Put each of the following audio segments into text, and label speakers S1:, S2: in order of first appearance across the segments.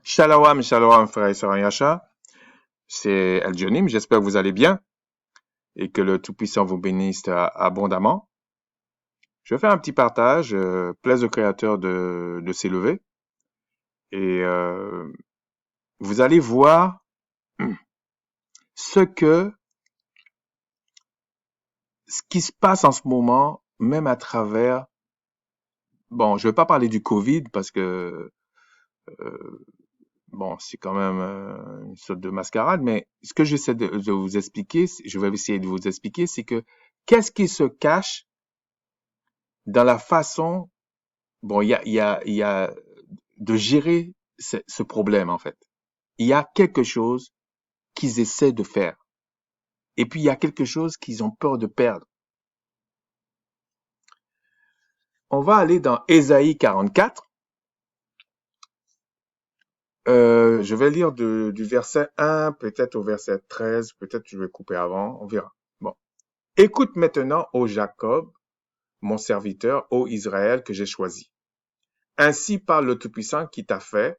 S1: Shalom, shalom, frères et sœurs en Yasha. C'est El Jonim. J'espère que vous allez bien et que le Tout-Puissant vous bénisse abondamment. Je vais faire un petit partage, plaise au Créateur de s'élever. Et vous allez voir ce qui se passe en ce moment, même à travers, bon, je vais pas parler du Covid parce que, bon, c'est quand même une sorte de mascarade, mais ce que j'essaie de vous expliquer, je vais essayer de vous expliquer, c'est que qu'est-ce qui se cache dans la façon, bon, il y a de gérer ce problème, en fait. Il y a quelque chose qu'ils essaient de faire. Et puis, il y a quelque chose qu'ils ont peur de perdre. On va aller dans Ésaïe 44. Je vais lire du verset 1, peut-être au verset 13, peut-être je vais couper avant, on verra. Bon. Écoute maintenant, ô Jacob, mon serviteur, ô Israël que j'ai choisi. Ainsi parle le Tout-Puissant qui t'a fait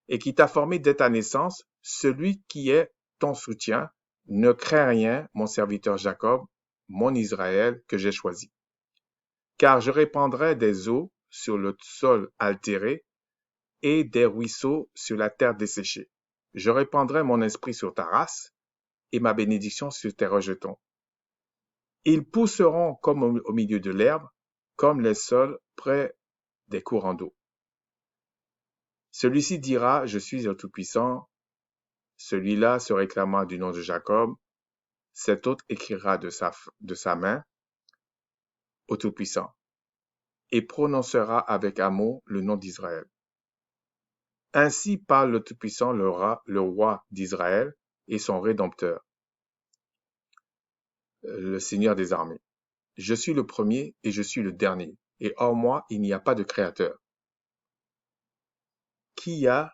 S1: et qui t'a formé dès ta naissance, celui qui est ton soutien. Ne crains rien, mon serviteur Jacob, mon Israël que j'ai choisi. Car je répandrai des eaux sur le sol altéré et des ruisseaux sur la terre desséchée. Je répandrai mon esprit sur ta race et ma bénédiction sur tes rejetons. Ils pousseront comme au milieu de l'herbe, comme les sols près des courants d'eau. Celui-ci dira, je suis le Tout-Puissant. Celui-là se réclamera du nom de Jacob. Cet autre écrira de sa main au Tout-Puissant et prononcera avec amour le nom d'Israël. Ainsi parle le Tout-Puissant, le roi d'Israël et son Rédempteur, le Seigneur des armées. Je suis le premier et je suis le dernier, et hors moi il n'y a pas de créateur. Qui a,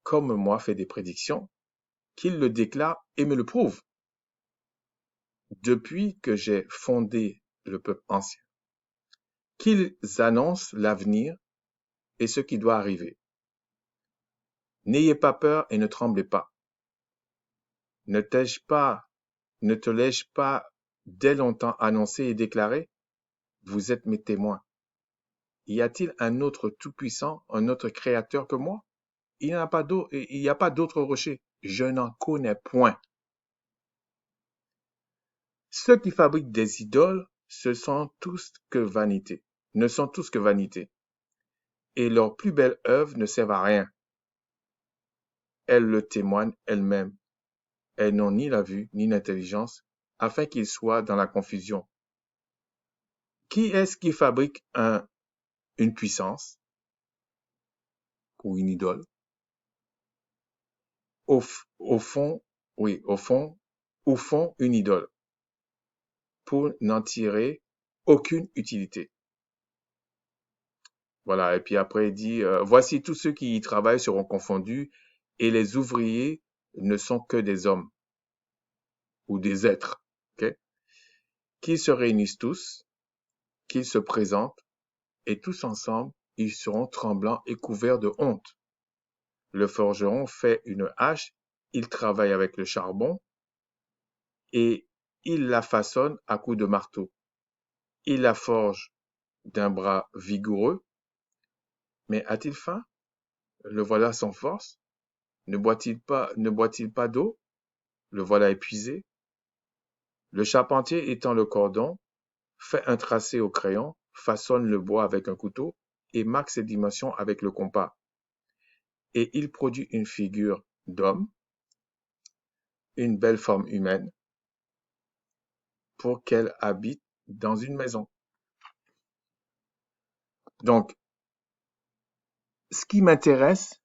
S1: comme moi, fait des prédictions, qu'il le déclare et me le prouve, depuis que j'ai fondé le peuple ancien, qu'ils annoncent l'avenir et ce qui doit arriver. N'ayez pas peur et ne tremblez pas. Ne te l'ai-je pas dès longtemps annoncé et déclaré? Vous êtes mes témoins. Y a-t-il un autre tout-puissant, un autre créateur que moi? Il n'y a pas d'autre rocher. Je n'en connais point. Ceux qui fabriquent des idoles, ne sont tous que vanité. Et leurs plus belles œuvres ne servent à rien. Elles le témoignent elles-mêmes. Elles n'ont ni la vue, ni l'intelligence, afin qu'ils soient dans la confusion. Qui est-ce qui fabrique une puissance ou une idole? Au fond, ou font une idole, pour n'en tirer aucune utilité. Voilà, et puis après il dit, voici tous ceux qui y travaillent seront confondus, et les ouvriers ne sont que des hommes, ou des êtres, ok? Qu'ils se réunissent tous, qu'ils se présentent, et tous ensemble, ils seront tremblants et couverts de honte. Le forgeron fait une hache, il travaille avec le charbon, et il la façonne à coups de marteau. Il la forge d'un bras vigoureux, mais a-t-il faim? Le voilà sans force. Ne boit-il pas d'eau? Le voilà épuisé. Le charpentier étend le cordon, fait un tracé au crayon, façonne le bois avec un couteau et marque ses dimensions avec le compas. Et il produit une figure d'homme, une belle forme humaine, pour qu'elle habite dans une maison. Donc, ce qui m'intéresse,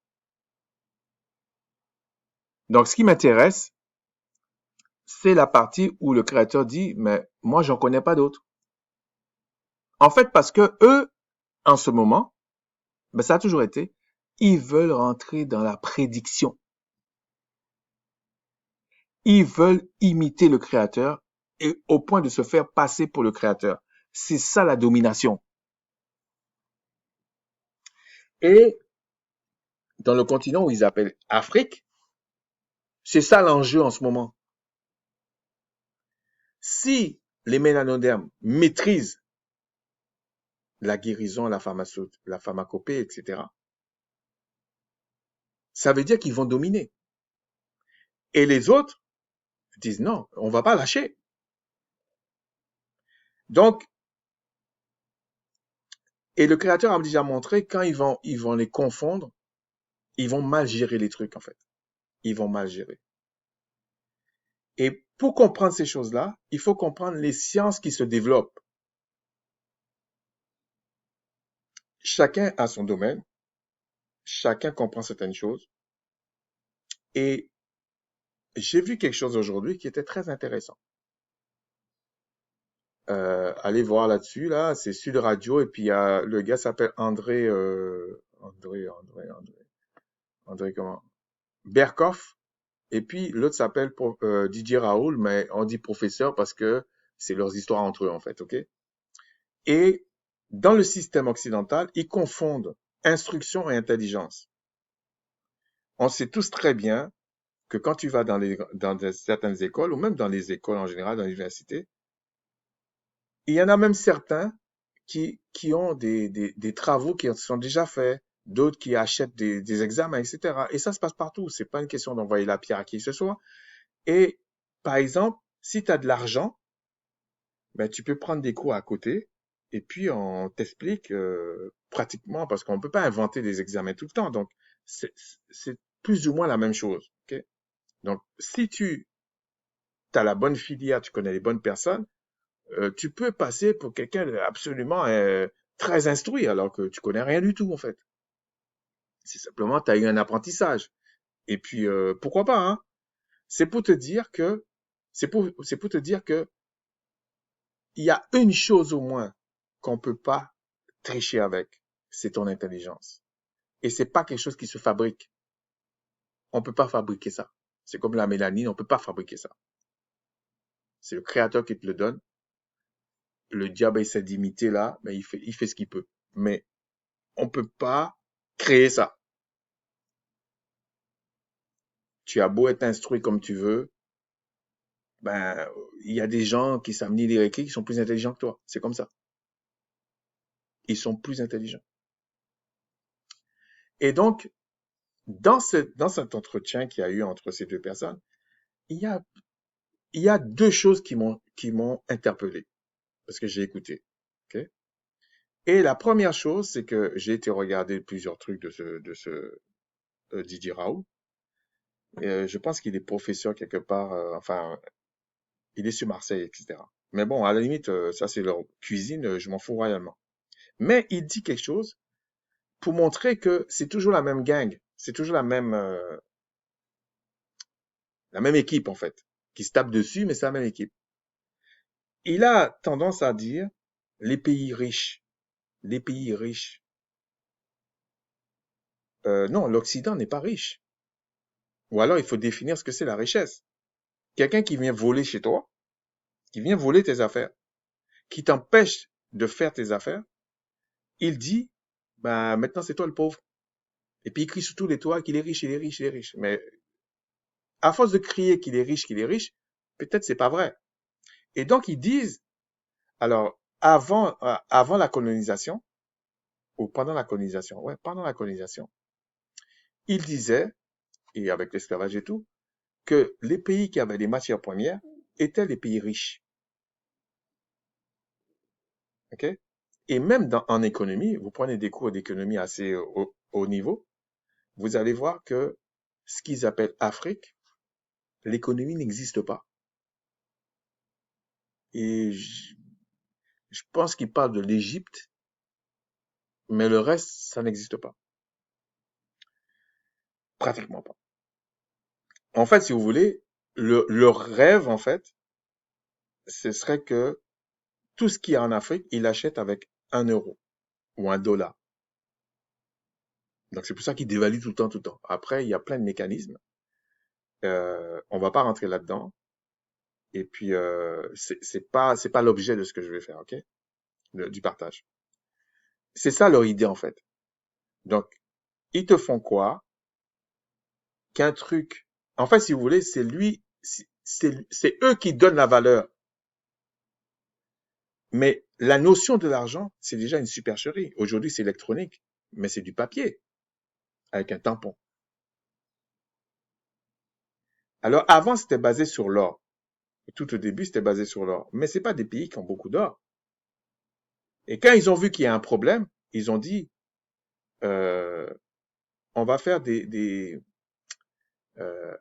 S1: c'est la partie où le créateur dit, mais moi, j'en connais pas d'autres. En fait, parce que eux, en ce moment, ben, ça a toujours été, ils veulent rentrer dans la prédiction. Ils veulent imiter le créateur et au point de se faire passer pour le créateur. C'est ça la domination. Et dans le continent où ils appellent Afrique. C'est ça l'enjeu en ce moment. Si les mélanodermes maîtrisent la guérison, la pharmacopée, etc., ça veut dire qu'ils vont dominer. Et les autres disent non, on va pas lâcher. Donc, et le créateur a déjà montré quand ils vont les confondre, ils vont mal gérer les trucs en fait. Ils vont mal gérer. Et pour comprendre ces choses-là, il faut comprendre les sciences qui se développent. Chacun a son domaine, chacun comprend certaines choses. Et j'ai vu quelque chose aujourd'hui qui était très intéressant. Allez voir là-dessus, là, c'est Sud Radio, et puis le gars s'appelle André comment? Berkoff, et puis l'autre s'appelle Didier Raoul, mais on dit professeur parce que c'est leurs histoires entre eux, en fait, ok? Et dans le système occidental, ils confondent instruction et intelligence. On sait tous très bien que quand tu vas dans certaines écoles, ou même dans les écoles en général, dans l'université, il y en a même certains qui ont des travaux qui sont déjà faits, d'autres qui achètent des examens, etc. Et ça se passe partout. C'est pas une question d'envoyer la pierre à qui que ce soit. Et par exemple, si tu as de l'argent, ben, tu peux prendre des cours à côté et puis on t'explique pratiquement, parce qu'on ne peut pas inventer des examens tout le temps. Donc, c'est plus ou moins la même chose. Ok. Donc, si tu as la bonne filière, tu connais les bonnes personnes, tu peux passer pour quelqu'un absolument très instruit alors que tu connais rien du tout en fait. C'est simplement, tu as eu un apprentissage. Et puis, pourquoi pas, hein? C'est pour te dire que, c'est pour te dire que il y a une chose au moins qu'on peut pas tricher avec, c'est ton intelligence. Et c'est pas quelque chose qui se fabrique. On peut pas fabriquer ça. C'est comme la mélanine, on peut pas fabriquer ça. C'est le créateur qui te le donne. Le diable essaie d'imiter là, mais il fait ce qu'il peut. Mais on peut pas créer ça. Tu as beau être instruit comme tu veux, ben, il y a des gens qui savent lire et écrire qui sont plus intelligents que toi. C'est comme ça. Ils sont plus intelligents. Et donc, dans cet entretien qu'il y a eu entre ces deux personnes, il y a, il y a deux choses qui m'ont interpellé parce que j'ai écouté. Ok. Et la première chose, c'est que j'ai été regarder plusieurs trucs de ce Didier Raoult. Je pense qu'il est professeur quelque part, enfin, il est sur Marseille, etc. Mais bon, à la limite, ça c'est leur cuisine, je m'en fous royalement. Mais il dit quelque chose pour montrer que c'est toujours la même gang, c'est toujours la même équipe en fait, qui se tape dessus, mais c'est la même équipe. Il a tendance à dire les pays riches, les pays riches. Non, l'Occident n'est pas riche. Ou alors il faut définir ce que c'est la richesse. Quelqu'un qui vient voler chez toi, qui vient voler tes affaires, qui t'empêche de faire tes affaires, il dit, bah maintenant c'est toi le pauvre. Et puis il crie sur tous les toits qu'il est riche, il est riche, il est riche. Mais à force de crier qu'il est riche, peut-être c'est pas vrai. Et donc ils disent, alors avant la colonisation, ou pendant la colonisation, ouais, pendant la colonisation, ils disaient, et avec l'esclavage et tout, que les pays qui avaient des matières premières étaient les pays riches. Ok. Et même en économie, vous prenez des cours d'économie assez haut niveau, vous allez voir que ce qu'ils appellent Afrique, l'économie n'existe pas. Et je pense qu'ils parlent de l'Égypte, mais le reste, ça n'existe pas. Pratiquement pas. En fait, si vous voulez, leur rêve, en fait, ce serait que tout ce qu'il y a en Afrique, ils l'achètent avec 1 euro ou 1 dollar. Donc c'est pour ça qu'ils dévaluent tout le temps, tout le temps. Après, il y a plein de mécanismes. On va pas rentrer là-dedans. Et puis c'est pas l'objet de ce que je vais faire, ok? Du partage. C'est ça leur idée en fait. Donc ils te font quoi? qu'un truc, en fait, si vous voulez, c'est eux qui donnent la valeur. Mais la notion de l'argent, c'est déjà une supercherie. Aujourd'hui, c'est électronique, mais c'est du papier avec un tampon. Alors avant, c'était basé sur l'or. Tout au début, c'était basé sur l'or. Mais c'est pas des pays qui ont beaucoup d'or. Et quand ils ont vu qu'il y a un problème, ils ont dit, euh, on va faire euh,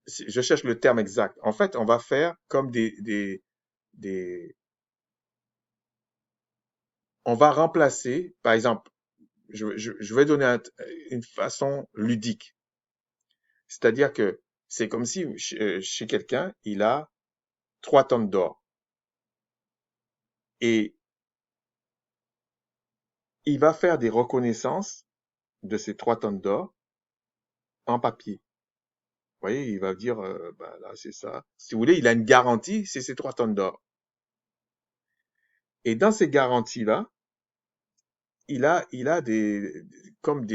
S1: je cherche le terme exact. En fait, on va faire comme des, on va remplacer, par exemple, je vais donner une façon ludique. C'est-à-dire que c'est comme si chez quelqu'un, il a 3 tonnes d'or et il va faire des reconnaissances de ces 3 tonnes d'or en papier. Vous voyez, il va dire, bah, là, c'est ça. Si vous voulez, il a une garantie, c'est ces 3 tonnes d'or. Et dans ces garanties-là, il a comme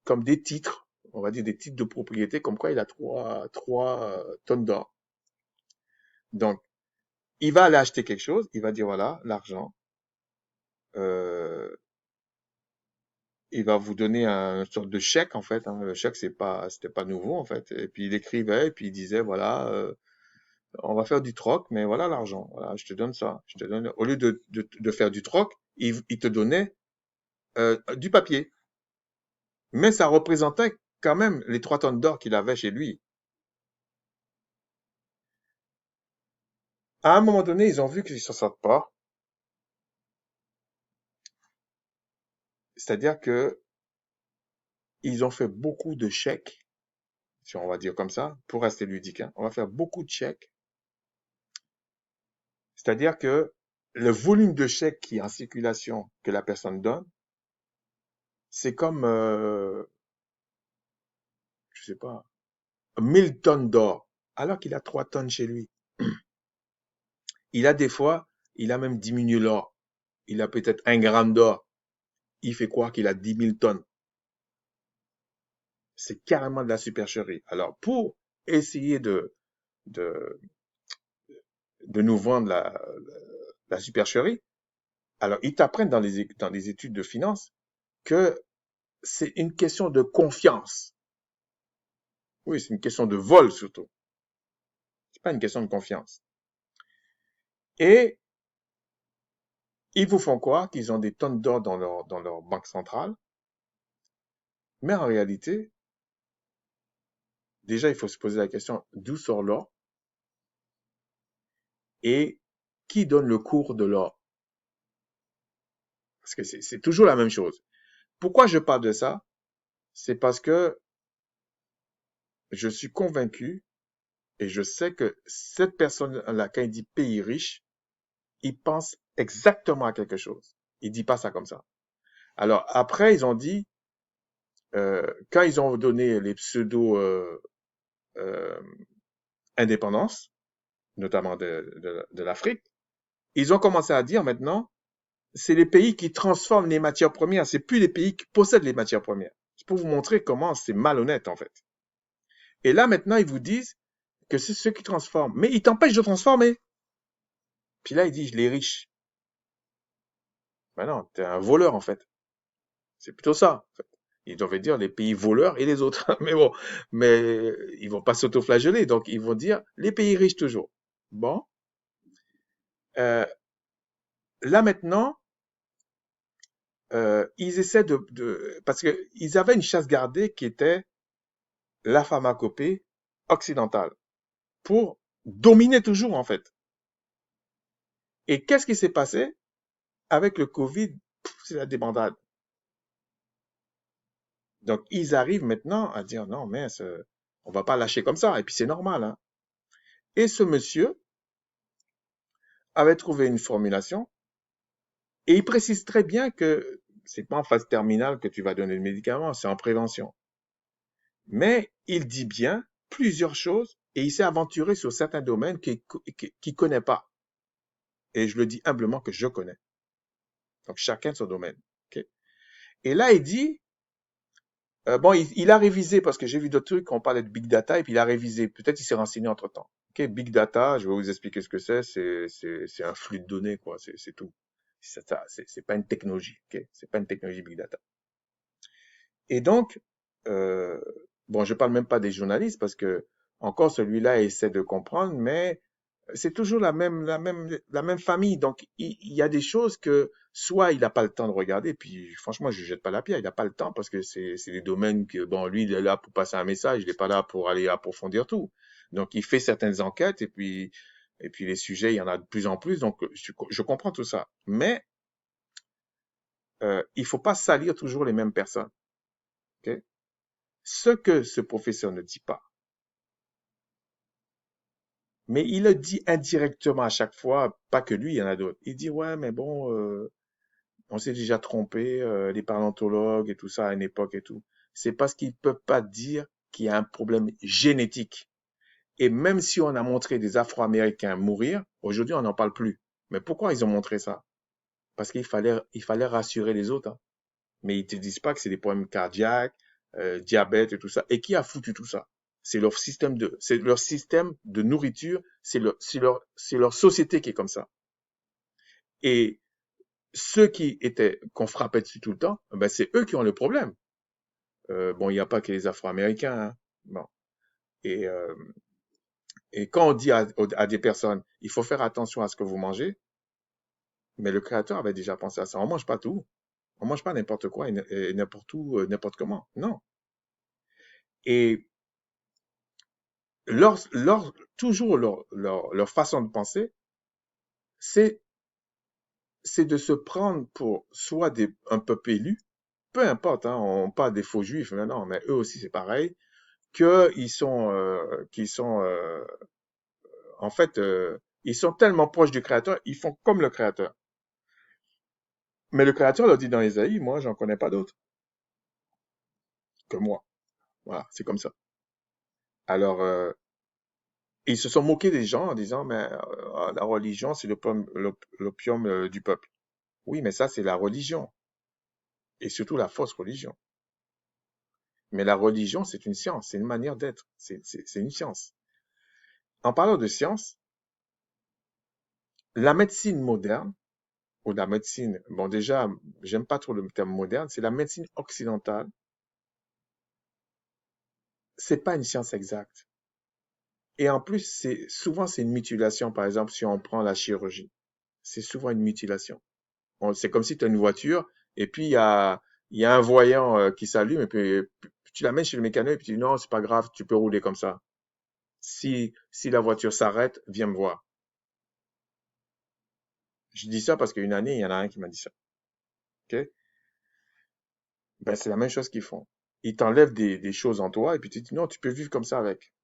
S1: comme des titres, on va dire des titres de propriété, comme quoi il a 3 tonnes d'or. Donc, il va aller acheter quelque chose, il va dire, voilà, l'argent, euh, il va vous donner un sorte de chèque, en fait, hein. Le chèque, c'était pas nouveau, en fait. Et puis, il écrivait, et puis il disait, voilà, on va faire du troc, mais voilà l'argent. Voilà, je te donne ça. Je te donne, au lieu de faire du troc, il te donnait du papier. Mais ça représentait quand même les 3 tonnes d'or qu'il avait chez lui. À un moment donné, ils ont vu qu'ils ne s'en sortent pas. C'est-à-dire que ils ont fait beaucoup de chèques, si on va dire comme ça, pour rester ludique, hein. On va faire beaucoup de chèques. C'est-à-dire que le volume de chèques qui est en circulation que la personne donne, c'est comme, je sais pas, 1000 tonnes d'or, alors qu'il a 3 tonnes chez lui. Il a des fois, il a même diminué l'or. Il a peut-être 1 gramme d'or. Il fait croire qu'il a 10 000 tonnes. C'est carrément de la supercherie. Alors, pour essayer de, de nous vendre la supercherie, alors ils t'apprennent dans les études de finance que c'est une question de confiance. Oui, c'est une question de vol surtout. C'est pas une question de confiance. Et ils vous font croire qu'ils ont des tonnes d'or dans leur banque centrale, mais en réalité, déjà, il faut se poser la question d'où sort l'or et qui donne le cours de l'or. Parce que c'est toujours la même chose. Pourquoi je parle de ça? C'est parce que je suis convaincu et je sais que cette personne-là, quand il dit pays riche, il pense exactement à quelque chose. Il dit pas ça comme ça. Alors après, ils ont dit, quand ils ont donné les pseudo euh, indépendances, notamment de l'Afrique, ils ont commencé à dire maintenant, c'est les pays qui transforment les matières premières, c'est plus les pays qui possèdent les matières premières. C'est pour vous montrer comment c'est malhonnête en fait. Et là maintenant, ils vous disent que c'est ceux qui transforment, mais ils t'empêchent de transformer. Puis là, ils disent les riches. Ben non, t'es un voleur en fait. C'est plutôt ça. En fait. Ils devaient dire les pays voleurs et les autres. Mais bon, mais ils vont pas s'autoflageller, donc ils vont dire les pays riches toujours. Bon, euh, là maintenant, ils essaient parce que ils avaient une chasse gardée qui était la pharmacopée occidentale pour dominer toujours en fait. Et qu'est-ce qui s'est passé avec le Covid? C'est la débandade. Donc ils arrivent maintenant à dire non mais on va pas lâcher comme ça. Et puis c'est normal, hein. Et ce monsieur avait trouvé une formulation et il précise très bien que c'est pas en phase terminale que tu vas donner le médicament, c'est en prévention. Mais il dit bien plusieurs choses et il s'est aventuré sur certains domaines qu'il ne connaît pas. Et je le dis humblement que je connais. Donc chacun de son domaine. Okay? Et là, il dit, Bon, il a révisé parce que j'ai vu d'autres trucs, on parlait de big data et puis il a révisé. Peut-être il s'est renseigné entre-temps. Ok, big data, je vais vous expliquer ce que c'est. C'est un flux de données, quoi. C'est tout. C'est pas une technologie. Ok, c'est pas une technologie big data. Et donc, euh, bon, je parle même pas des journalistes parce que encore celui-là essaie de comprendre, mais c'est toujours la même famille. Donc, il y a des choses que soit il n'a pas le temps de regarder, puis franchement, je jette pas la pierre, il n'a pas le temps parce que c'est des domaines que, bon, lui, il est là pour passer un message, il n'est pas là pour aller approfondir tout. Donc, il fait certaines enquêtes et puis les sujets, il y en a de plus en plus. Donc, je comprends tout ça. Mais il faut pas salir toujours les mêmes personnes. Ok. Ce que ce professeur ne dit pas, mais il le dit indirectement à chaque fois, pas que lui, il y en a d'autres. Il dit, ouais, mais bon, on s'est déjà trompé, les paléontologues et tout ça à une époque et tout. C'est parce qu'ils ne peuvent pas dire qu'il y a un problème génétique. Et même si on a montré des Afro-Américains mourir, aujourd'hui on n'en parle plus. Mais pourquoi ils ont montré ça? Parce il fallait rassurer les autres, hein. Mais ils te disent pas que c'est des problèmes cardiaques, diabète et tout ça. Et qui a foutu tout ça? C'est leur système de nourriture, c'est leur société qui est comme ça. Et ceux qu'on frappait dessus tout le temps, ben c'est eux qui ont le problème. Bon, il n'y a pas que les Afro-Américains, hein. Bon. Et, euh, et quand on dit à des personnes, il faut faire attention à ce que vous mangez, mais le Créateur avait déjà pensé à ça. On mange pas tout. On mange pas n'importe quoi et n'importe où, n'importe comment. Non. Et toujours leur façon de penser, c'est, c'est de se prendre pour soit un peuple élu, peu importe, hein, on parle des faux juifs maintenant, mais eux aussi c'est pareil, qu'ils sont en fait, ils sont tellement proches du Créateur, ils font comme le Créateur. Mais le Créateur leur dit dans Ésaïe, moi, j'en connais pas d'autres que moi. Voilà, c'est comme ça. Alors, ils se sont moqués des gens en disant, mais la religion, c'est l'opium du peuple. Oui, mais ça, c'est la religion, et surtout la fausse religion. Mais la religion, c'est une science, c'est une manière d'être, c'est une science. En parlant de science, la médecine moderne, ou la médecine, bon déjà, j'aime pas trop le terme moderne, c'est la médecine occidentale, c'est pas une science exacte. Et en plus, c'est une mutilation. Par exemple, si on prend la chirurgie, c'est souvent une mutilation. C'est comme si tu as une voiture et puis il y a un voyant qui s'allume et puis tu l'amènes chez le mécano et puis tu dis non, c'est pas grave, tu peux rouler comme ça. Si la voiture s'arrête, viens me voir. Je dis ça parce qu'une année, il y en a un qui m'a dit ça. Ok. Ben, c'est la même chose qu'ils font. Ils t'enlèvent des choses en toi et puis tu dis non, tu peux vivre comme ça avec.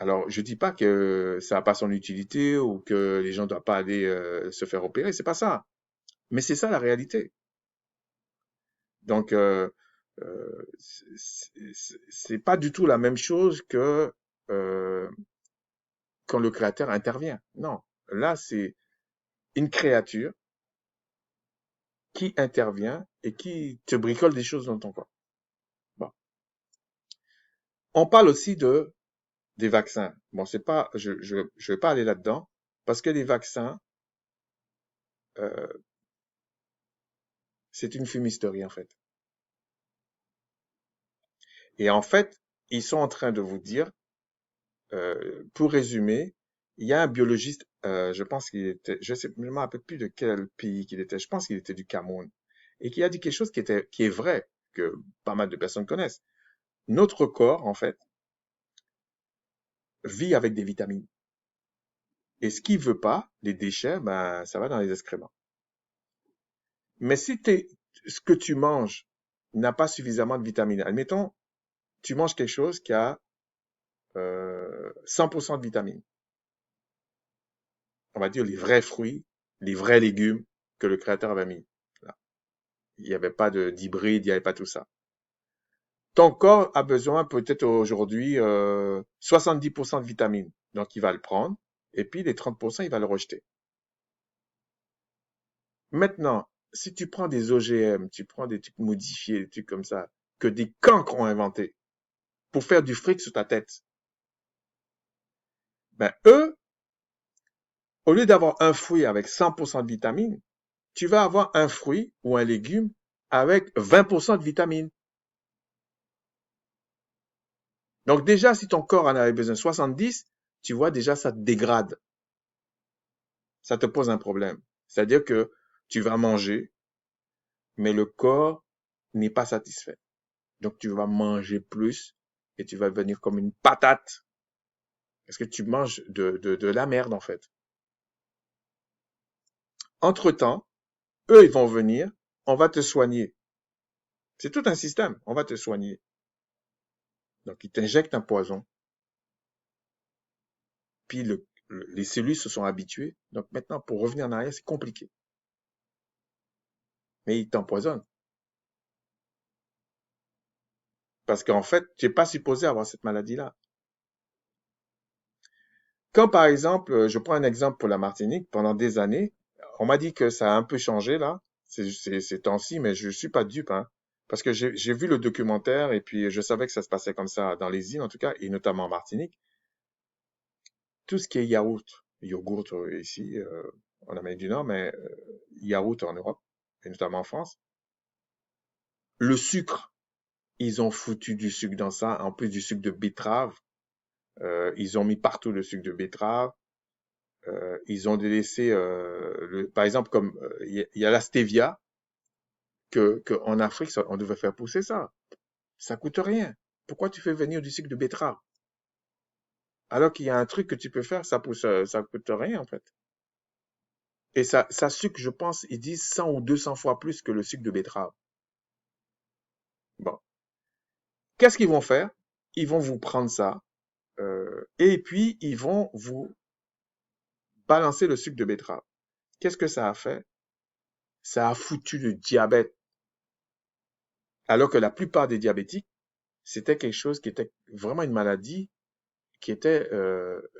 S1: Alors, je dis pas que ça n'a pas son utilité ou que les gens ne doivent pas aller se faire opérer, c'est pas ça. Mais c'est ça la réalité. Donc, c'est pas du tout la même chose que euh, quand le créateur intervient. Non, là, c'est une créature qui intervient et qui te bricole des choses dans ton corps. Bon. On parle aussi des vaccins. Bon, c'est pas, je vais pas aller là-dedans parce que les vaccins, euh, c'est une fumisterie en fait. Et en fait, ils sont en train de vous dire, pour résumer, il y a un biologiste, je pense qu'il était, je me rappelle plus de quel pays qu'il était, je pense qu'il était du Cameroun, et qui a dit quelque chose qui est vrai, que pas mal de personnes connaissent. Notre corps, en fait, vit avec des vitamines. Et ce qu'il veut pas, les déchets, ben, ça va dans les excréments. Mais si ce que tu manges n'a pas suffisamment de vitamines, admettons, tu manges quelque chose qui a 100% de vitamines, on va dire les vrais fruits, les vrais légumes que le créateur avait mis. Là. Il n'y avait pas d'hybride, il n'y avait pas tout ça. Ton corps a besoin peut-être aujourd'hui 70% de vitamines. Donc il va le prendre et puis les 30%, il va le rejeter. Maintenant, si tu prends des OGM, tu prends des trucs modifiés, des trucs comme ça, que des cancres ont inventé pour faire du fric sur ta tête. Ben, eux, au lieu d'avoir un fruit avec 100% de vitamines, tu vas avoir un fruit ou un légume avec 20% de vitamines. Donc déjà, si ton corps en avait besoin de 70, tu vois, déjà, ça te dégrade. Ça te pose un problème. C'est-à-dire que tu vas manger, mais le corps n'est pas satisfait. Donc tu vas manger plus et tu vas devenir comme une patate. Parce que tu manges de la merde, en fait. Entre-temps, eux, ils vont venir, on va te soigner. C'est tout un système, on va te soigner. Donc, ils t'injectent un poison. Puis les cellules se sont habituées. Donc maintenant, pour revenir en arrière, c'est compliqué. Mais ils t'empoisonnent. Parce qu'en fait, tu n'es pas supposé avoir cette maladie-là. Quand par exemple, je prends un exemple pour la Martinique, pendant des années, on m'a dit que ça a un peu changé là, ces temps-ci, mais je suis pas dupe, hein. Parce que j'ai vu le documentaire et puis je savais que ça se passait comme ça dans les îles en tout cas, et notamment en Martinique. Tout ce qui est yogourt ici, en Amérique du Nord, mais yaourt en Europe, et notamment en France. Le sucre, ils ont foutu du sucre dans ça, en plus du sucre de betterave. Ils ont mis partout le sucre de betterave. Ils ont délaissé, par exemple, comme il y a la stevia, que en Afrique, on devait faire pousser ça. Ça coûte rien. Pourquoi tu fais venir du sucre de betterave? Alors qu'il y a un truc que tu peux faire, ça pousse, ça coûte rien en fait. Et ça sucre, je pense, ils disent 100 ou 200 fois plus que le sucre de betterave. Bon, qu'est-ce qu'ils vont faire? Ils vont vous prendre ça, et puis ils vont vous balancer le sucre de betterave. Qu'est-ce que ça a fait? Ça a foutu le diabète. Alors que la plupart des diabétiques, c'était quelque chose qui était vraiment une maladie qui était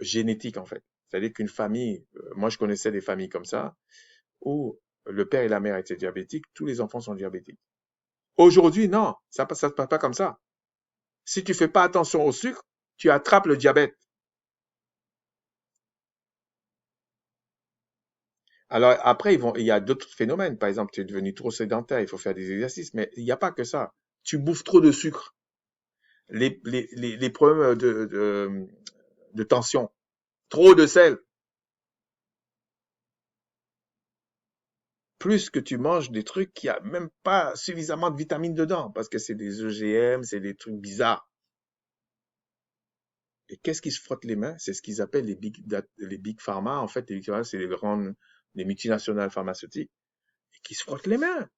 S1: génétique en fait. C'est-à-dire qu'une famille, moi je connaissais des familles comme ça, où le père et la mère étaient diabétiques, tous les enfants sont diabétiques. Aujourd'hui, non, ça ne se passe pas comme ça. Si tu fais pas attention au sucre, tu attrapes le diabète. Alors après, il y a d'autres phénomènes. Par exemple, tu es devenu trop sédentaire, il faut faire des exercices, mais il n'y a pas que ça. Tu bouffes trop de sucre. Les problèmes de tension, trop de sel. Plus que tu manges des trucs qui a même pas suffisamment de vitamines dedans, parce que c'est des OGM, c'est des trucs bizarres. Et qu'est-ce qui se frotte les mains? C'est ce qu'ils appellent les big pharma. En fait, c'est les multinationales pharmaceutiques, et qui se frottent les mains,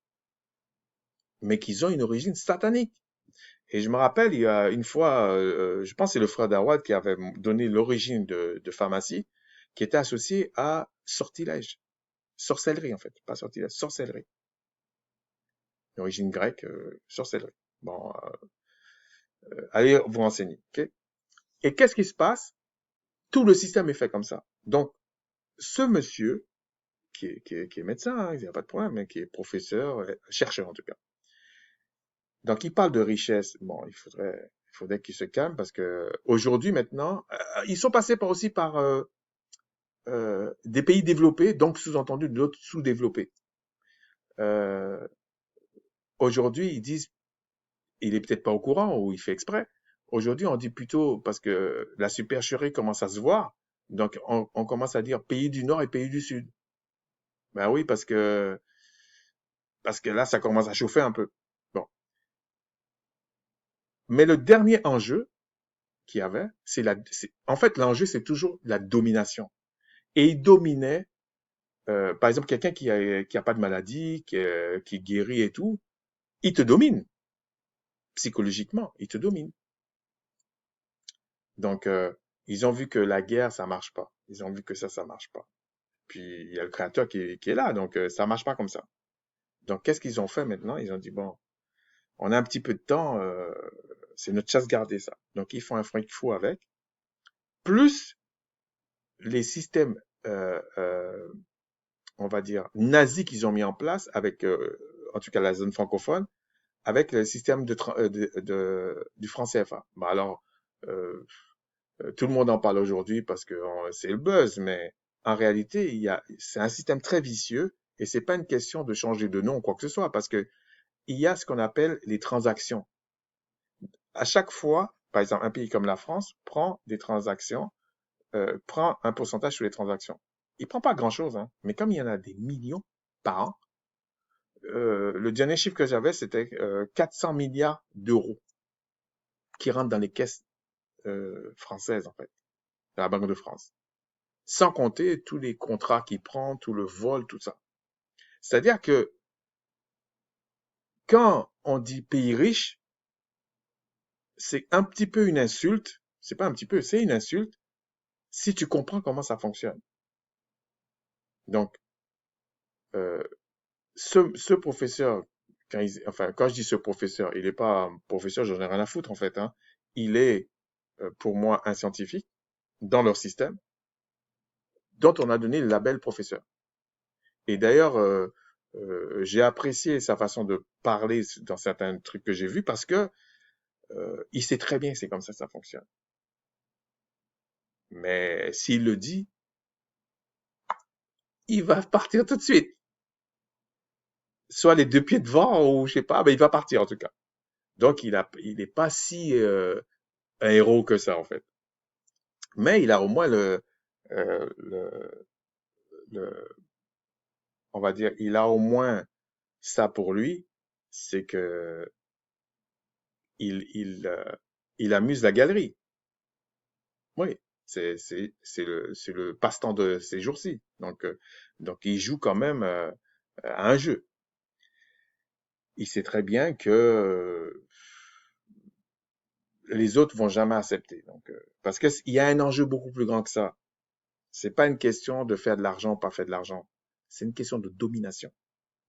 S1: mais qui ont une origine satanique. Et je me rappelle, il y a une fois, je pense que c'est le frère d'Awad qui avait donné l'origine de pharmacie, qui était associée à sortilège. Sorcellerie, en fait. Pas sortilège, sorcellerie. D'origine grecque, sorcellerie. Bon, allez vous renseigner, ok? Et qu'est-ce qui se passe? Tout le système est fait comme ça. Donc, ce monsieur, qui est médecin, hein, il n'y a pas de problème, mais qui est professeur, chercheur en tout cas. Donc, il parle de richesse. Bon, il faudrait qu'il se calme parce que aujourd'hui, maintenant, ils sont passés aussi par des pays développés, donc sous-entendu d'autres sous-développés. Euh, Aujourd'hui, ils disent, il est peut-être pas au courant ou il fait exprès. Aujourd'hui, on dit plutôt parce que la supercherie commence à se voir. Donc, on commence à dire pays du Nord et pays du Sud. Ben oui, parce que là, ça commence à chauffer un peu. Bon. Mais le dernier enjeu qu'il y avait, en fait, l'enjeu, c'est toujours la domination. Et il dominait, par exemple, quelqu'un qui a pas de maladie, qui guérit et tout, il te domine. Psychologiquement, il te domine. Donc, ils ont vu que la guerre, ça marche pas. Ils ont vu que ça marche pas. Puis, il y a le créateur qui est là, donc ça marche pas comme ça. Donc, qu'est-ce qu'ils ont fait maintenant? Ils ont dit, bon, on a un petit peu de temps, c'est notre chasse gardée, ça. Donc, ils font un fric fou avec. Plus les systèmes, on va dire, nazis qu'ils ont mis en place avec, en tout cas, la zone francophone, avec le système du franc CFA. Bah alors, euh, tout le monde en parle aujourd'hui parce que c'est le buzz, mais en réalité, c'est un système très vicieux et c'est pas une question de changer de nom ou quoi que ce soit parce que il y a ce qu'on appelle les transactions. À chaque fois, par exemple, un pays comme la France prend des transactions, prend un pourcentage sur les transactions. Il prend pas grand-chose, hein, mais comme il y en a des millions par an, le dernier chiffre que j'avais, c'était 400 milliards d'euros qui rentrent dans les caisses françaises, en fait, de la Banque de France. Sans compter tous les contrats qu'il prend, tout le vol, tout ça. C'est-à-dire que quand on dit pays riche, c'est un petit peu une insulte. C'est pas un petit peu, c'est une insulte si tu comprends comment ça fonctionne. Donc, euh, ce professeur, quand je dis ce professeur, il n'est pas un professeur, j'en ai rien à foutre en fait, hein. Il est, pour moi, un scientifique dans leur système dont on a donné le label professeur. Et d'ailleurs, j'ai apprécié sa façon de parler dans certains trucs que j'ai vus parce que il sait très bien que c'est comme ça que ça fonctionne. Mais s'il le dit, il va partir tout de suite. Soit les deux pieds devant ou je sais pas, mais il va partir en tout cas. Donc il n'est pas si un héros que ça en fait. Mais il a au moins euh, le, le, on va dire, il a au moins ça pour lui, c'est que il, il, euh, il amuse la galerie. Oui, c'est le passe-temps de ces jours-ci. Donc il joue quand même à un jeu. Il sait très bien que les autres vont jamais accepter. Parce que il y a un enjeu beaucoup plus grand que ça. C'est pas une question de faire de l'argent ou pas faire de l'argent. C'est une question de domination.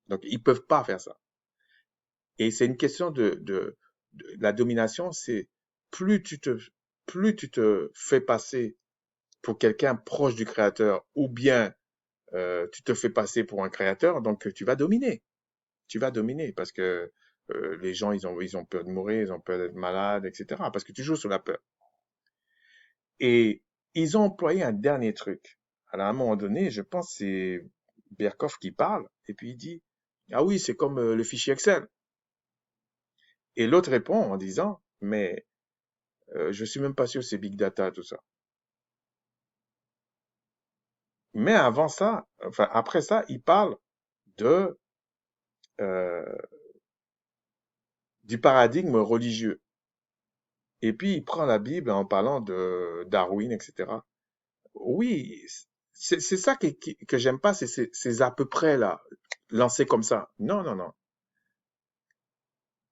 S1: Donc ils peuvent pas faire ça. Et c'est une question de la domination. C'est plus tu te plus tu te fais passer pour quelqu'un proche du créateur ou bien tu te fais passer pour un créateur, donc tu vas dominer. Tu vas dominer parce que les gens, ils ont peur de mourir, ils ont peur d'être malades, etc. Parce que tu joues sur la peur. Et ils ont employé un dernier truc. Alors, à un moment donné, je pense que c'est Berkoff qui parle, et puis il dit, ah oui, c'est comme le fichier Excel. Et l'autre répond en disant, mais je suis même pas sûr que c'est Big Data, tout ça. Mais avant ça, enfin après ça, il parle de euh, du paradigme religieux. Et puis il prend la Bible en parlant de Darwin, etc. Oui, c'est ça que j'aime pas, c'est à peu près là, lancé comme ça. Non, non, non.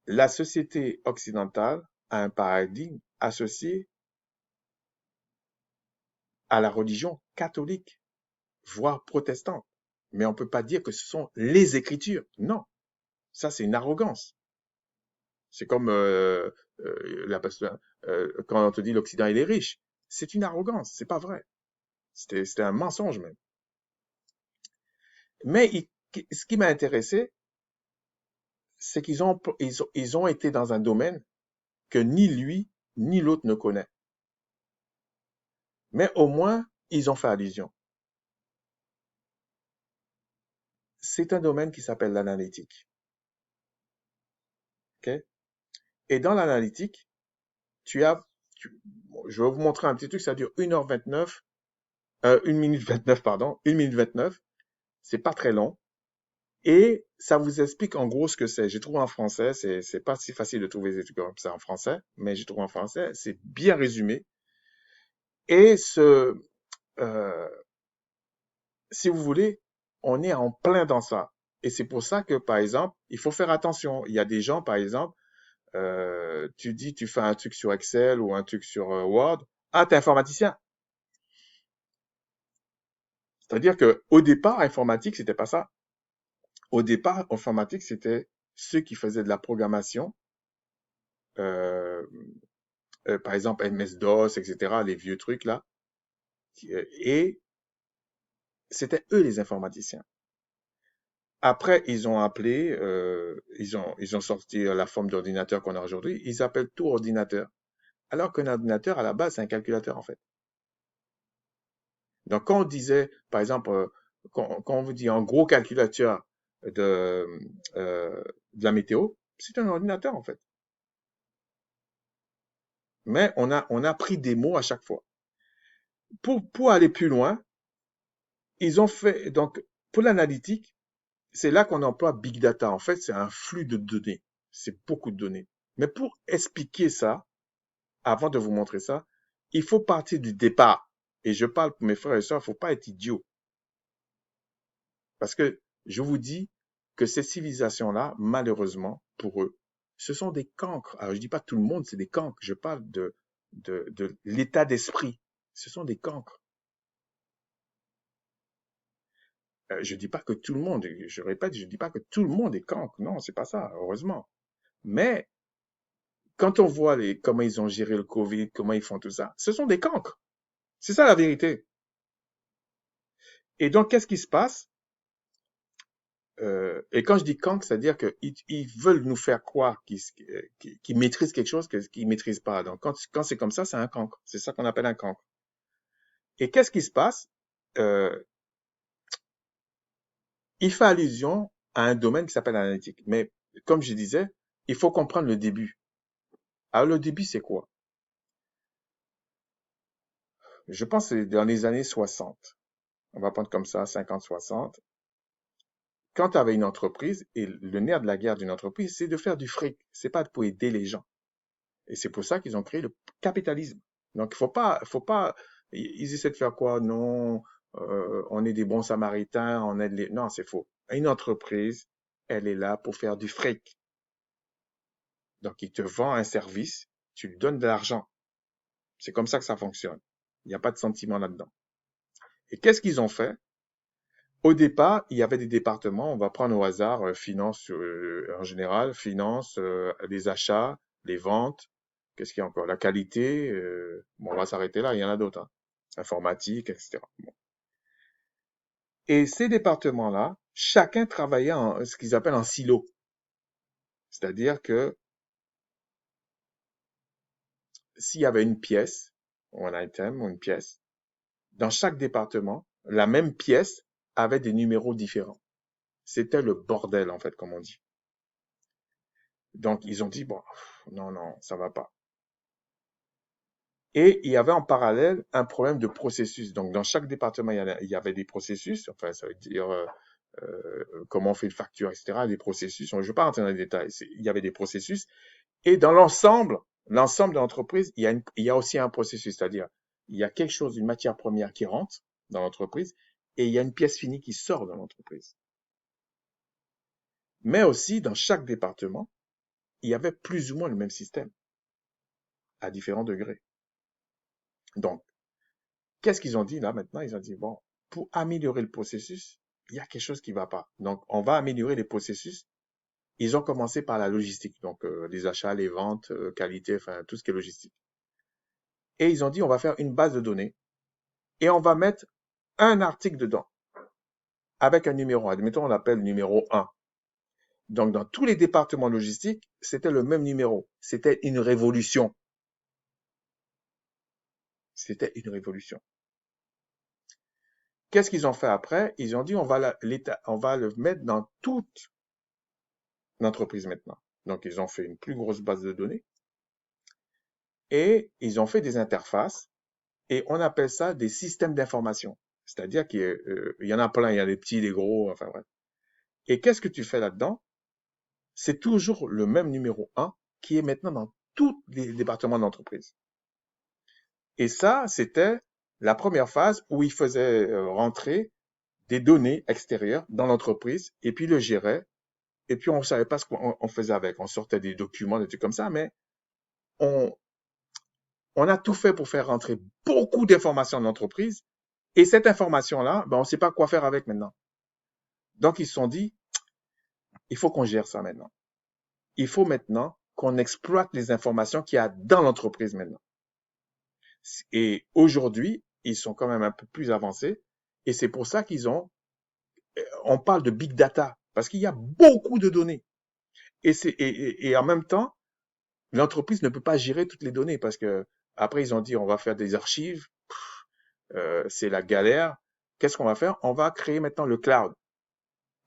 S1: La société occidentale a un paradigme associé à la religion catholique, voire protestante. Mais on ne peut pas dire que ce sont les Écritures. Non, ça c'est une arrogance. C'est comme quand on te dit l'Occident il est riche. C'est une arrogance, c'est pas vrai. C'était un mensonge même. Mais ce qui m'a intéressé, c'est ils ont été dans un domaine que ni lui ni l'autre ne connaît. Mais au moins, ils ont fait allusion. C'est un domaine qui s'appelle l'analytique. Okay? Et dans l'analytique, tu as, je vais vous montrer un petit truc, ça dure 1h29, 1 minute 29, pardon, 1 minute 29. C'est pas très long. Et ça vous explique en gros ce que c'est. J'ai trouvé en français, c'est pas si facile de trouver des trucs comme ça en français, mais j'ai trouvé en français, c'est bien résumé. Et euh, si vous voulez, on est en plein dans ça. Et c'est pour ça que, par exemple, il faut faire attention. Il y a des gens, par exemple, tu dis, tu fais un truc sur Excel ou un truc sur Word. Ah, t'es informaticien. C'est-à-dire que au départ, informatique, c'était pas ça. Au départ, informatique, c'était ceux qui faisaient de la programmation, euh, par exemple MS-DOS, etc., les vieux trucs là. Et c'était eux les informaticiens. Après, ils ont appelé, ils ont sorti la forme d'ordinateur qu'on a aujourd'hui. Ils appellent tout ordinateur. Alors qu'un ordinateur, à la base, c'est un calculateur, en fait. Donc, quand on disait, par exemple, quand on vous dit un gros calculateur de, de la météo, c'est un ordinateur, en fait. Mais on a pris des mots à chaque fois. Pour aller plus loin, ils ont fait, donc, pour l'analytique, c'est là qu'on emploie Big Data. En fait, c'est un flux de données. C'est beaucoup de données. Mais pour expliquer ça, avant de vous montrer ça, il faut partir du départ. Et je parle pour mes frères et sœurs, il ne faut pas être idiot. Parce que je vous dis que ces civilisations-là, malheureusement, pour eux, ce sont des cancres. Alors, je dis pas tout le monde, c'est des cancres. Je parle de l'état d'esprit. Ce sont des cancres. Je dis pas que tout le monde, je répète, je dis pas que tout le monde est cancre. Non, c'est pas ça, heureusement. Mais quand on voit comment ils ont géré le Covid, comment ils font tout ça, ce sont des cancres. C'est ça la vérité. Et donc, qu'est-ce qui se passe? Et quand je dis cancre, c'est-à-dire qu'ils veulent nous faire croire qu'ils maîtrisent quelque chose qu'ils ne maîtrisent pas. Donc, quand c'est comme ça, c'est un cancre. C'est ça qu'on appelle un cancre. Et qu'est-ce qui se passe? Euh, il fait allusion à un domaine qui s'appelle l'analytique. Mais comme je disais, il faut comprendre le début. Alors, le début, c'est quoi? Je pense que c'est dans les années 60. On va prendre comme ça, 50-60. Quand tu avais une entreprise, et le nerf de la guerre d'une entreprise, c'est de faire du fric. C'est pas pour aider les gens. Et c'est pour ça qu'ils ont créé le capitalisme. Donc, faut pas, ils essaient de faire quoi? Non, on est des bons samaritains, on aide les, non, c'est faux. Une entreprise, elle est là pour faire du fric. Donc, il te vend un service, tu lui donnes de l'argent. C'est comme ça que ça fonctionne. Il n'y a pas de sentiment là-dedans. Et qu'est-ce qu'ils ont fait? Au départ, il y avait des départements, on va prendre au hasard, finance en général, finance, les achats, les ventes, qu'est-ce qu'il y a encore? La qualité, bon, on va s'arrêter là, il y en a d'autres, hein. Informatique, etc. Bon. Et ces départements-là, chacun travaillait en ce qu'ils appellent en silo. C'est-à-dire que s'il y avait une pièce, ou un item, ou une pièce, dans chaque département, la même pièce avait des numéros différents. C'était le bordel, en fait, comme on dit. Donc, ils ont dit, bon, non, non, ça va pas. Et il y avait en parallèle un problème de processus. Donc, dans chaque département, il y avait des processus, enfin, ça veut dire comment on fait une facture, etc., des processus. Je ne vais pas rentrer dans les détails. Il y avait des processus. Et dans l'ensemble de l'entreprise, il y a aussi un processus, c'est-à-dire, il y a quelque chose, une matière première qui rentre dans l'entreprise et il y a une pièce finie qui sort de l'entreprise. Mais aussi, dans chaque département, il y avait plus ou moins le même système, à différents degrés. Donc, qu'est-ce qu'ils ont dit là maintenant? Ils ont dit, bon, pour améliorer le processus, il y a quelque chose qui ne va pas. Donc, on va améliorer les processus. Ils ont commencé par la logistique, donc les achats, les ventes, qualité, enfin tout ce qui est logistique. Et ils ont dit, on va faire une base de données et on va mettre un article dedans avec un numéro. Admettons, on l'appelle numéro 1. Donc, dans tous les départements logistiques, c'était le même numéro. C'était une révolution. C'était une révolution. Qu'est-ce qu'ils ont fait après? Ils ont dit, on va le mettre dans toute l'entreprise maintenant. Donc, ils ont fait une plus grosse base de données et ils ont fait des interfaces et on appelle ça des systèmes d'information. C'est-à-dire qu'il y en a plein, il y a des petits, des gros, enfin bref. Et qu'est-ce que tu fais là-dedans? C'est toujours le même numéro 1 qui est maintenant dans tous les départements d'entreprise. Et ça, c'était la première phase où il faisait rentrer des données extérieures dans l'entreprise et puis le gérait. Et puis, on ne savait pas ce qu'on faisait avec. On sortait des documents, des trucs comme ça, mais on, on a tout fait pour faire rentrer beaucoup d'informations dans l'entreprise. Et cette information-là, ben, on ne sait pas quoi faire avec maintenant. Donc, ils se sont dit, il faut qu'on gère ça maintenant. Il faut maintenant qu'on exploite les informations qu'il y a dans l'entreprise maintenant. Et aujourd'hui, ils sont quand même un peu plus avancés. Et c'est pour ça on parle de big data. Parce qu'il y a beaucoup de données. Et en même temps, l'entreprise ne peut pas gérer toutes les données parce que après ils ont dit on va faire des archives, c'est la galère. Qu'est-ce qu'on va faire? On va créer maintenant le cloud.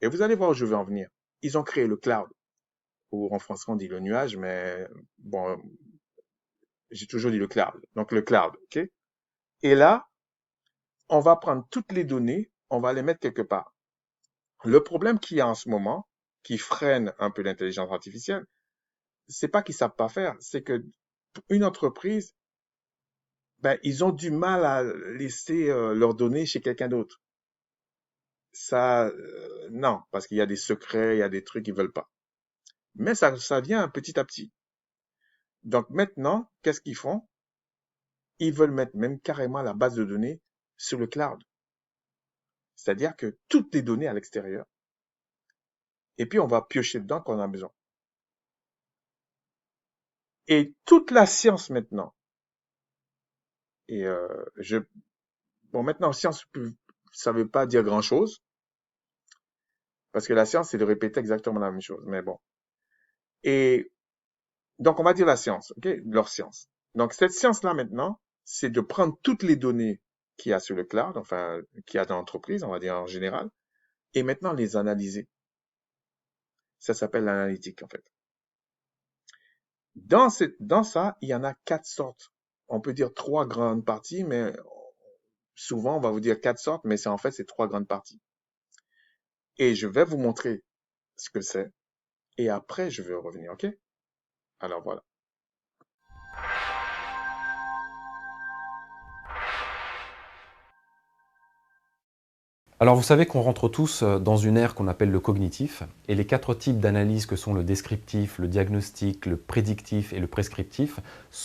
S1: Et vous allez voir où je veux en venir. Ils ont créé le cloud, ou en français on dit le nuage, mais bon, j'ai toujours dit le cloud. Donc le cloud, ok? Et là, on va prendre toutes les données, on va les mettre quelque part. Le problème qu'il y a en ce moment, qui freine un peu l'intelligence artificielle, c'est pas qu'ils savent pas faire, c'est que une entreprise, ben, ils ont du mal à laisser leurs données chez quelqu'un d'autre. Ça, non, parce qu'il y a des secrets, il y a des trucs qu'ils veulent pas. Mais ça vient petit à petit. Donc maintenant, qu'est-ce qu'ils font? Ils veulent mettre même carrément la base de données sur le cloud. C'est-à-dire que toutes les données à l'extérieur, et puis on va piocher dedans quand on a besoin. Et toute la science maintenant, et bon maintenant science, ça veut pas dire grand-chose, parce que la science c'est de répéter exactement la même chose, mais bon. Et donc on va dire la science, ok, leur science. Donc cette science-là maintenant, c'est de prendre toutes les données qu'il y a sur le cloud, enfin qu'il y a dans l'entreprise, on va dire en général, et maintenant les analyser. Ça s'appelle l'analytique en fait. Dans ça, il y en a 4 sortes. On peut dire 3 grandes parties, mais souvent on va vous dire 4 sortes, mais en fait c'est 3 grandes parties. Et je vais vous montrer ce que c'est, et après je vais revenir, ok? Alors voilà.
S2: Alors vous savez qu'on rentre tous dans une ère qu'on appelle le cognitif, et les 4 types d'analyse que sont le descriptif, le diagnostic, le prédictif et le prescriptif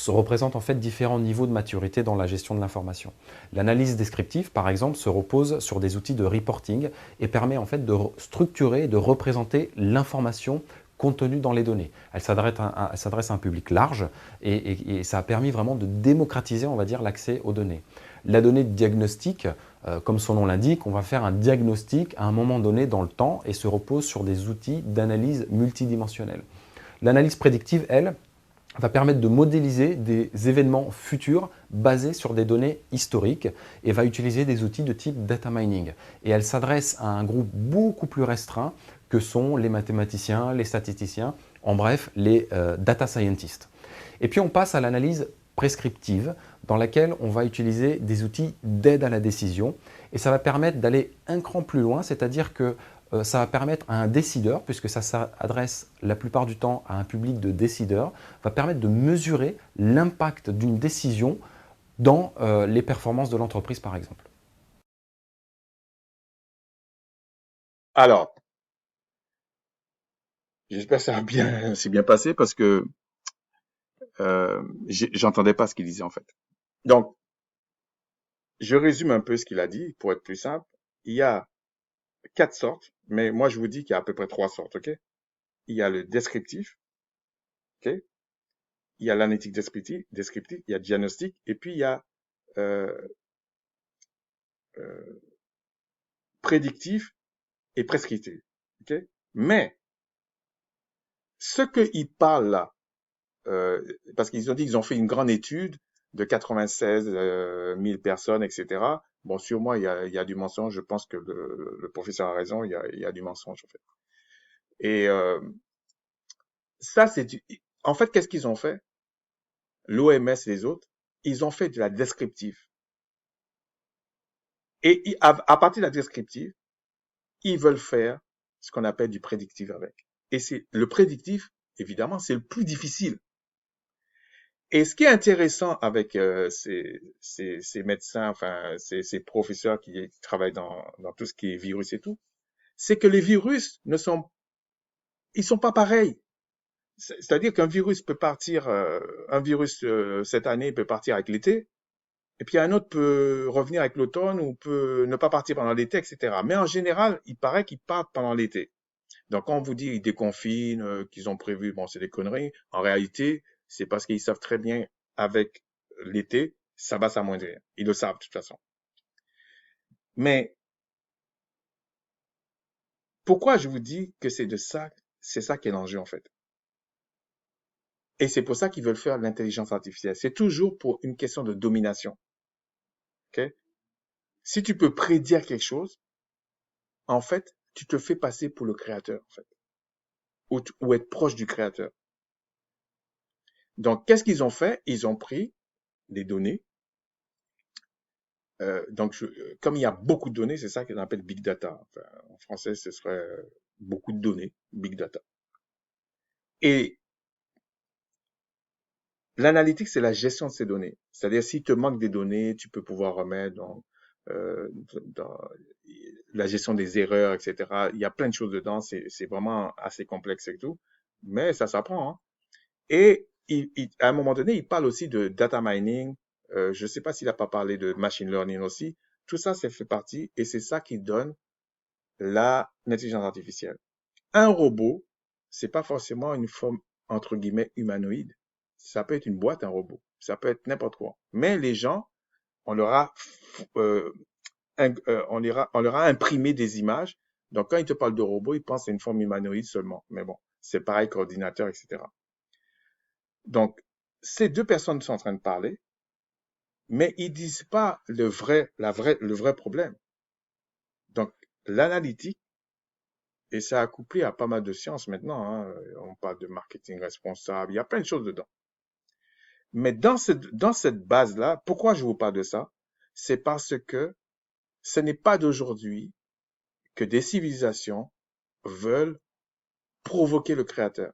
S2: représentent en fait différents niveaux de maturité dans la gestion de l'information. L'analyse descriptive, par exemple, se repose sur des outils de reporting et permet en fait de structurer et de représenter l'information contenue dans les données. Elle s'adresse à un public large et ça a permis vraiment de démocratiser, on va dire, l'accès aux données. La donnée de diagnostic, comme son nom l'indique, on va faire un diagnostic à un moment donné dans le temps et se repose sur des outils d'analyse multidimensionnelle. L'analyse prédictive, elle, va permettre de modéliser des événements futurs basés sur des données historiques et va utiliser des outils de type data mining. Et elle s'adresse à un groupe beaucoup plus restreint que sont les mathématiciens, les statisticiens, en bref, les data scientists. Et puis on passe à l'analyse prescriptive, dans laquelle on va utiliser des outils d'aide à la décision. Et ça va permettre d'aller un cran plus loin, c'est-à-dire que ça va permettre à un décideur, puisque ça s'adresse la plupart du temps à un public de décideurs, va permettre de mesurer l'impact d'une décision dans les performances de l'entreprise, par exemple.
S1: Alors, j'espère que ça a bien, c'est bien passé parce que j'entendais pas ce qu'il disait en fait. Donc, je résume un peu ce qu'il a dit pour être plus simple. Il y a 4 sortes, mais moi je vous dis qu'il y a à peu près 3 sortes, ok? Il y a le descriptif, ok? Il y a l'analytique descriptif, il y a diagnostic, et puis il y a euh, euh, prédictif et prescriptif, ok? Mais ce qu'il parle là, parce qu'ils ont dit qu'ils ont fait une grande étude de 96 000 personnes, etc. Bon, sur moi, il y a du mensonge. Je pense que le professeur a raison. Il y a du mensonge, en fait. Et ça, en fait, qu'est-ce qu'ils ont fait? L'OMS et les autres, ils ont fait de la descriptive. Et à partir de la descriptive, ils veulent faire ce qu'on appelle du prédictif avec. Et c'est le prédictif, évidemment, c'est le plus difficile. Et ce qui est intéressant avec ces médecins, enfin ces professeurs qui travaillent dans tout ce qui est virus et tout, c'est que les virus ils sont pas pareils. C'est-à-dire qu'un virus peut partir, un virus cette année peut partir avec l'été, et puis un autre peut revenir avec l'automne ou peut ne pas partir pendant l'été, etc. Mais en général, il paraît qu'ils partent pendant l'été. Donc quand on vous dit qu'ils déconfinent, qu'ils ont prévu, bon, c'est des conneries. En réalité, c'est parce qu'ils savent très bien avec l'été, ça va s'amoindrir. Ils le savent de toute façon. Mais Pourquoi je vous dis que c'est ça qui est l'enjeu en fait. Et c'est pour ça qu'ils veulent faire l'intelligence artificielle. C'est toujours pour une question de domination. Ok? Si tu peux prédire quelque chose, en fait, tu te fais passer pour le créateur, en fait, ou être proche du créateur. Donc, qu'est-ce qu'ils ont fait? Ils ont pris des données. Comme il y a beaucoup de données, c'est ça qu'on appelle big data. Enfin, en français, ce serait beaucoup de données, big data. Et l'analytique, c'est la gestion de ces données. C'est-à-dire, s'il te manque des données, tu peux pouvoir remettre euh, dans la gestion des erreurs, etc. Il y a plein de choses dedans. C'est vraiment assez complexe et tout. Mais ça s'apprend, hein. Et à un moment donné, il parle aussi de data mining. Je ne sais pas s'il n'a pas parlé de machine learning aussi. Tout ça, c'est fait partie et c'est ça qui donne l'intelligence artificielle. Un robot, c'est pas forcément une forme entre guillemets humanoïde. Ça peut être une boîte, un robot. Ça peut être n'importe quoi. Mais les gens, on leur a, euh, on leur a imprimé des images. Donc, quand ils te parlent de robot, ils pensent à une forme humanoïde seulement. Mais bon, c'est pareil qu'ordinateur, etc. Donc, ces deux personnes sont en train de parler, mais ils disent pas le vrai problème. Donc, l'analytique, et ça a couplé à pas mal de sciences maintenant, hein, on parle de marketing responsable, il y a plein de choses dedans. Mais dans cette base-là, pourquoi je vous parle de ça? C'est parce que ce n'est pas d'aujourd'hui que des civilisations veulent provoquer le créateur.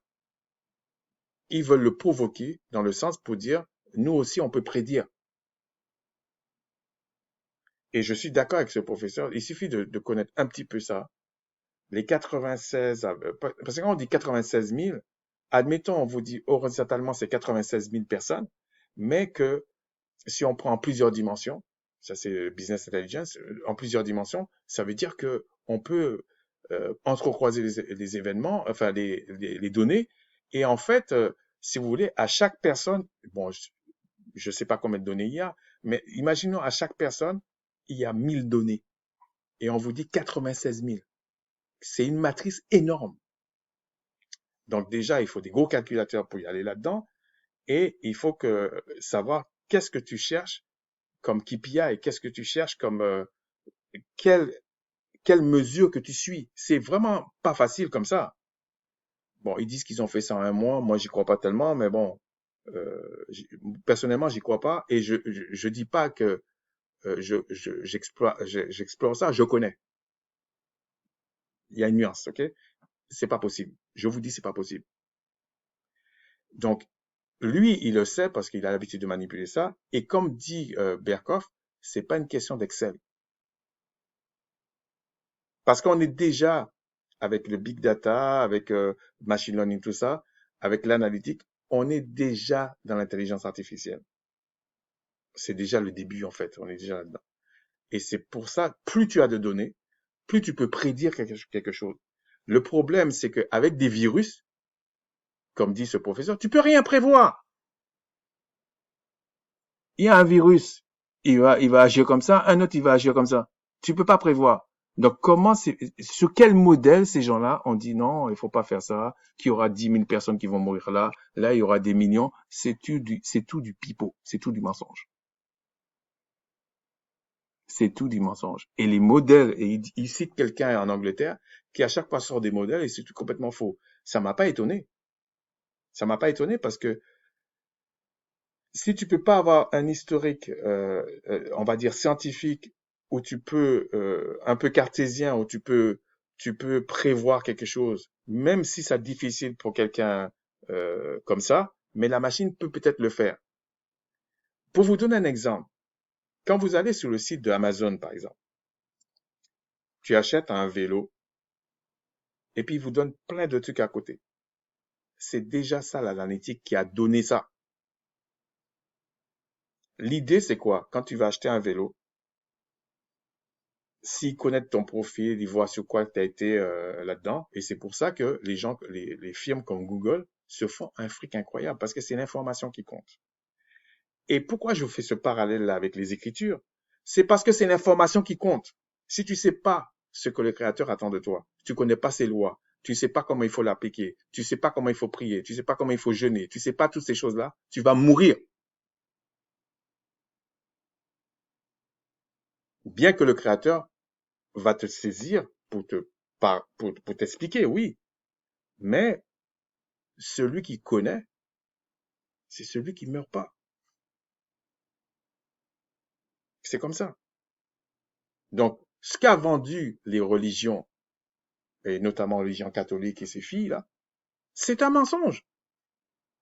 S1: Ils veulent le provoquer dans le sens pour dire, nous aussi, on peut prédire. Et je suis d'accord avec ce professeur, il suffit de connaître un petit peu ça. Les 96, parce que quand on dit 96 000, admettons, on vous dit horizontalement, c'est 96 000 personnes, mais que si on prend en plusieurs dimensions, ça c'est business intelligence, en plusieurs dimensions, ça veut dire que on peut entrecroiser les événements, enfin les données, et en fait, si vous voulez, à chaque personne, bon, je sais pas combien de données il y a, mais imaginons à chaque personne, il y a 1000 données, et on vous dit 96 000. C'est une matrice énorme. Donc déjà, il faut des gros calculateurs pour y aller là-dedans, et il faut savoir qu'est-ce que tu cherches comme KPI et qu'est-ce que tu cherches comme quelle mesure que tu suis. C'est vraiment pas facile comme ça. Bon, ils disent qu'ils ont fait ça en un mois. Moi, j'y crois pas tellement, mais bon, personnellement, j'y crois pas. Et je dis pas que j'explore ça. Je connais. Il y a une nuance, ok? C'est pas possible. Je vous dis, c'est pas possible. Donc, lui, il le sait parce qu'il a l'habitude de manipuler ça. Et comme dit Berkoff, c'est pas une question d'Excel. Parce qu'on est déjà avec le big data, avec machine learning, tout ça, avec l'analytique, on est déjà dans l'intelligence artificielle. C'est déjà le début en fait, on est déjà là-dedans. Et c'est pour ça, plus tu as de données, plus tu peux prédire quelque chose. Le problème, c'est qu'avec des virus, comme dit ce professeur, tu peux rien prévoir. Il y a un virus, il va agir comme ça, un autre, il va agir comme ça. Tu peux pas prévoir. Donc, sur quel modèle ces gens-là ont dit non, il faut pas faire ça, qu'il y aura 10 000 personnes qui vont mourir là, là, il y aura des millions. C'est tout du pipeau, c'est tout du mensonge. C'est tout du mensonge. Et les modèles, et il cite quelqu'un en Angleterre qui à chaque fois sort des modèles et c'est tout complètement faux. Ça m'a pas étonné. Ça m'a pas étonné parce que si tu peux pas avoir un historique, on va dire scientifique, où tu peux un peu cartésien, où tu peux prévoir quelque chose, même si c'est difficile pour quelqu'un comme ça, mais la machine peut peut-être le faire. Pour vous donner un exemple, quand vous allez sur le site de Amazon, par exemple, tu achètes un vélo et puis il vous donne plein de trucs à côté. C'est déjà ça l'analytique qui a donné ça. L'idée, c'est quoi? Quand tu vas acheter un vélo, s'ils connaissent ton profil, ils voient sur quoi tu as été là-dedans. Et c'est pour ça que les firmes comme Google se font un fric incroyable parce que c'est l'information qui compte. Et pourquoi je fais ce parallèle-là avec les écritures? C'est parce que c'est l'information qui compte. Si tu sais pas ce que le Créateur attend de toi. Tu connais pas ses lois. Tu sais pas comment il faut l'appliquer. Tu sais pas comment il faut prier. Tu sais pas comment il faut jeûner. Tu sais pas toutes ces choses-là. Tu vas mourir. Bien que le Créateur va te saisir pour t'expliquer, oui. Mais celui qui connaît, c'est celui qui meurt pas. C'est comme ça. Donc, ce qu'a vendu les religions, et notamment la religion catholique et ses filles, là, c'est un mensonge.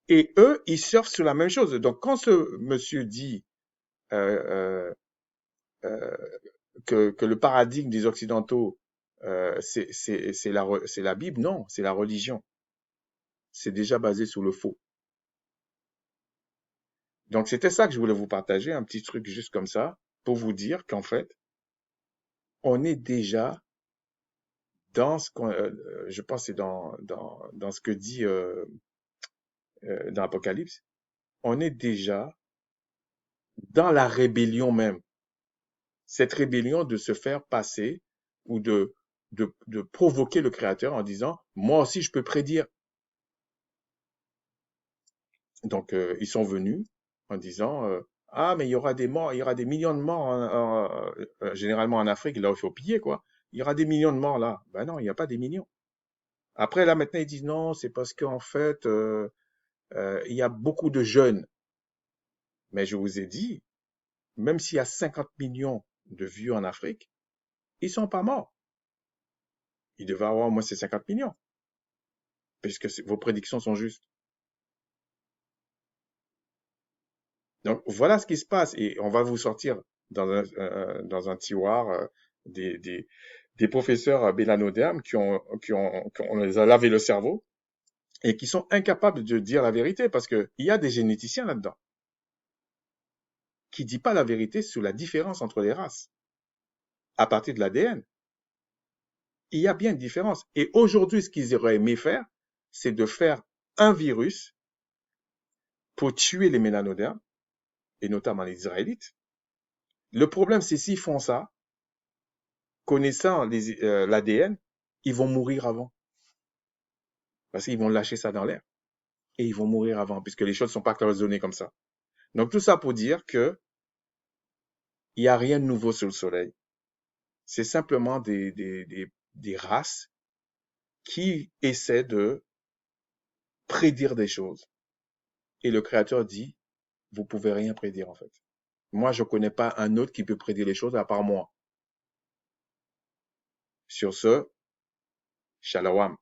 S1: Et eux, ils surfent sur la même chose. Donc, quand ce monsieur dit euh, euh, que le paradigme des Occidentaux, c'est la Bible, non, c'est la religion. C'est déjà basé sur le faux. Donc, c'était ça que je voulais vous partager, un petit truc juste comme ça, pour vous dire qu'en fait, on est déjà dans ce qu'on, je pense que c'est dans ce que dit dans l'Apocalypse, on est déjà dans la rébellion même. Cette rébellion de se faire passer ou de provoquer le Créateur en disant, moi aussi je peux prédire. Donc ils sont venus en disant, ah mais il y aura des morts, il y aura des millions de morts généralement en Afrique, là où il faut piller quoi. Il y aura des millions de morts là. Ben non, il n'y a pas des millions. Après là maintenant ils disent non, c'est parce qu'en fait il y a beaucoup de jeunes. Mais je vous ai dit, même s'il y a 50 millions de vieux en Afrique, ils sont pas morts. Il devait avoir au moins ces 50 millions, puisque vos prédictions sont justes. Donc voilà ce qui se passe et on va vous sortir dans un tiroir des, des, des professeurs mélanodermes on les a lavé le cerveau et qui sont incapables de dire la vérité parce qu'il y a des généticiens là-dedans qui ne disent pas la vérité sur la différence entre les races à partir de l'ADN. Il y a bien une différence. Et aujourd'hui, ce qu'ils auraient aimé faire, c'est de faire un virus pour tuer les mélanodermes, et notamment les Israélites. Le problème, c'est s'ils font ça, connaissant l'ADN, ils vont mourir avant. Parce qu'ils vont lâcher ça dans l'air. Et ils vont mourir avant, puisque les choses ne sont pas cloisonnées comme ça. Donc tout ça pour dire que il n'y a rien de nouveau sur le soleil. C'est simplement des races qui essaient de prédire des choses. Et le Créateur dit, vous pouvez rien prédire en fait. Moi, je ne connais pas un autre qui peut prédire les choses à part moi. Sur ce, shalom.